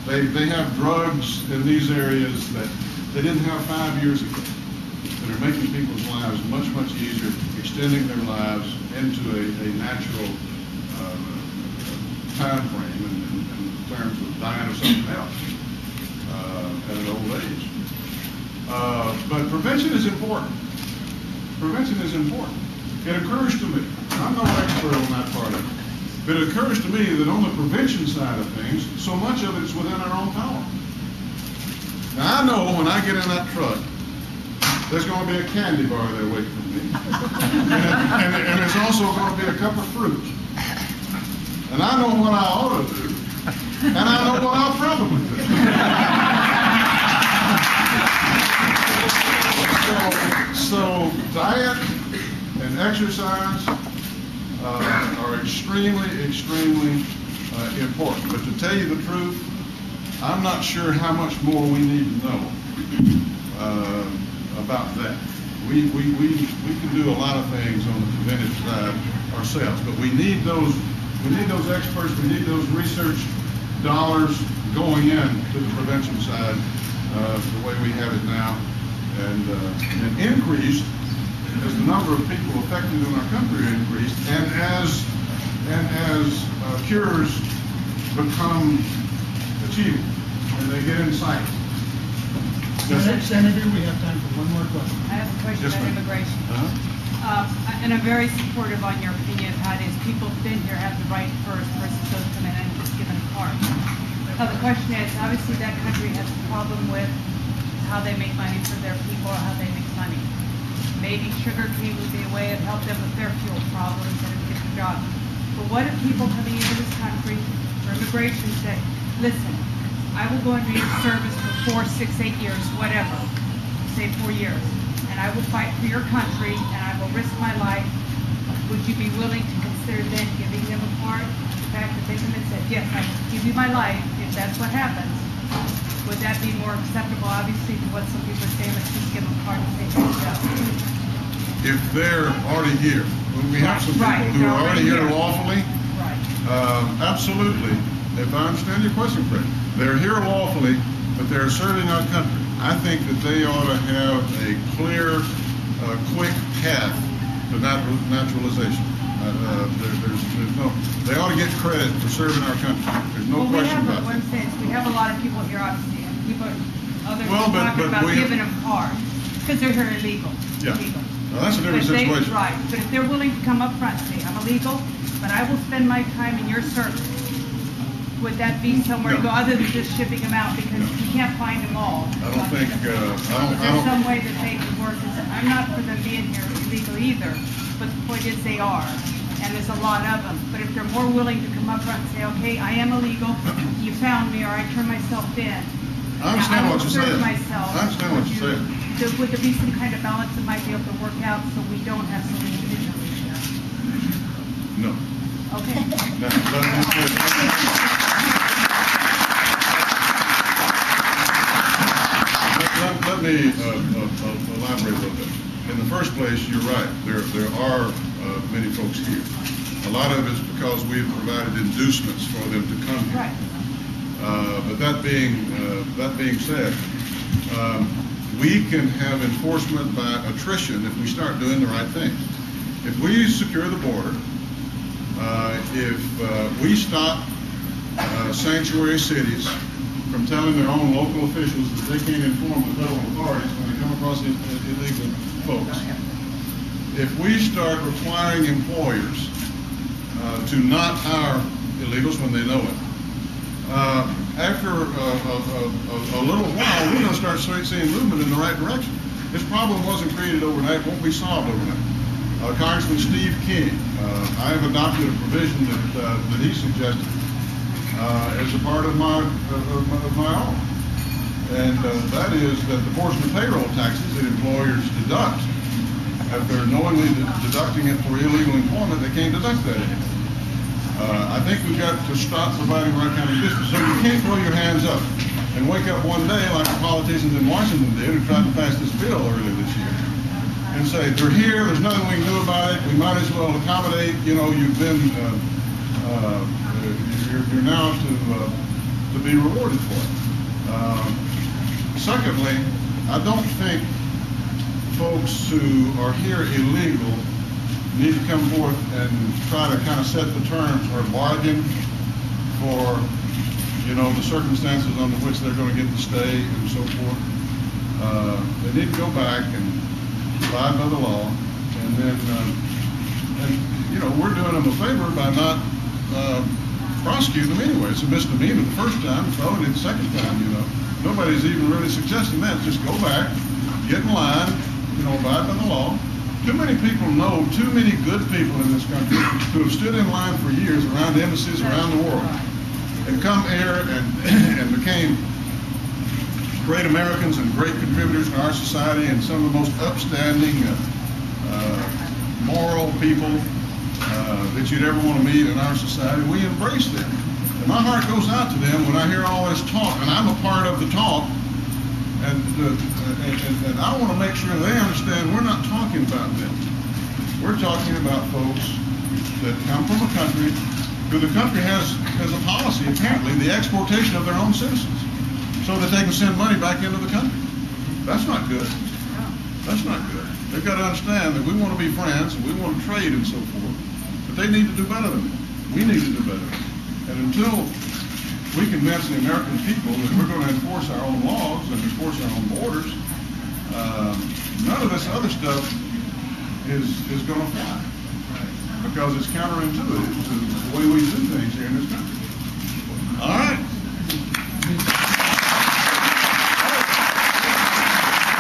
They have drugs in these areas that they didn't have 5 years ago that are making people's lives much, much easier, extending their lives into a natural time frame in terms of dying of something else at an old age. But prevention is important. Prevention is important. It occurs to me, I'm no expert on that part of it, but it occurs to me that on the prevention side of things, so much of it is within our own power. Now I know when I get in that truck, there's going to be a candy bar there waiting for me. and there's also going to be a cup of fruit. And I know what I ought to do, and I know what I'll probably do. So diet and exercise are extremely, extremely important. But to tell you the truth, I'm not sure how much more we need to know about that. We can do a lot of things on the preventive side ourselves, but we need those experts, we need those research dollars going in to the prevention side the way we have it now, and increased as the number of people affected in our country increased, and as cures become achievable and they get in sight. Senator, we have time for one more question. I have a question about immigration. And I'm very supportive on your opinion of how it is. People who've been here have the right first versus those coming in and just given a card. The question is, obviously that country has a problem with how they make money for their people or how they make money. Maybe sugarcane would be a way of help them with their fuel problems and a different job. But what if people coming into this country for immigration say, listen, I will go into your service for 4, 6, 8 years, whatever, say 4 years, and I will fight for your country and I will risk my life. Would you be willing to consider then giving them a card? The fact that they come and said, yes, I will give you my life if that's what happens. Would that be more acceptable, obviously, to what some people are saying, let's just give them a card and say, here you go? If they're already here, when we have some people who are already here lawfully, absolutely. If I understand your question correctly, they're here lawfully, but they're serving our country. I think that they ought to have a clear, quick path to naturalization. They ought to get credit for serving our country. There's no question about that. We have a lot of people here, obviously, and people, others are talking about giving them cards because they're here illegal. Yeah. Now, that's a different situation. Right, but if they're willing to come up front and say, I'm illegal, but I will spend my time in your service, would that be somewhere to go other than just shipping them out because we can't find them all? I don't think. Is there some way that they could work? I'm not for them being here illegal either, but the point is they are, and there's a lot of them. But if they're more willing to come up front and say, okay, I am illegal, you found me, or I turned myself in. I understand what you're saying. Myself, I understand what you're saying. Would there be some kind of balance that might be able to work out so we don't have so many individuals here? No. Okay. Let me elaborate a little bit. In the first place, you're right. There are many folks here. A lot of it is because we have provided inducements for them to come here. Right. But that being said, we can have enforcement by attrition if we start doing the right things. If we secure the border, if we stop sanctuary cities from telling their own local officials that they can't inform the federal authorities when they come across illegal folks, if we start requiring employers to not hire illegals when they know it, after a little while, we're going to start seeing movement in the right direction. This problem wasn't created overnight, won't be solved overnight. Congressman Steve King, I have adopted a provision that he suggested as a part of my own, and that is that the portion of payroll taxes that employers deduct, if they're knowingly deducting it for illegal employment, they can't deduct that anymore. I think we've got to stop providing the right kind of assistance. So you can't throw your hands up and wake up one day like the politicians in Washington did who tried to pass this bill earlier this year and say, they're here, there's nothing we can do about it, we might as well accommodate, you've been, you're now to to be rewarded for it. Secondly, I don't think folks who are here illegal need to come forth and try to kind of set the terms or bargain for, you know, the circumstances under which they're going to get to stay and so forth. They need to go back and abide by the law, and then, you know, we're doing them a favor by not prosecuting them anyway. It's a misdemeanor the first time, it's felony the second time, you know. Nobody's even really suggesting that. Just go back, get in line, you know, abide by the law. Too many people know, too many good people in this country who have stood in line for years around embassies around the world and come here and became great Americans and great contributors to our society and some of the most upstanding, moral people that you'd ever want to meet in our society. We embrace them. And my heart goes out to them when I hear all this talk, and I'm a part of the talk, and I want to make sure they understand we're not talking about them. We're talking about folks that come from a country who the country has a policy, apparently, the exportation of their own citizens, so that they can send money back into the country. That's not good. That's not good. They've got to understand that we want to be friends and we want to trade and so forth, but they need to do better than that. We need to do better. And until we convince the American people that we're going to enforce our own laws and enforce our own borders, none of this other stuff is going to fly, because it's counterintuitive to the way we do things here in this country. All right.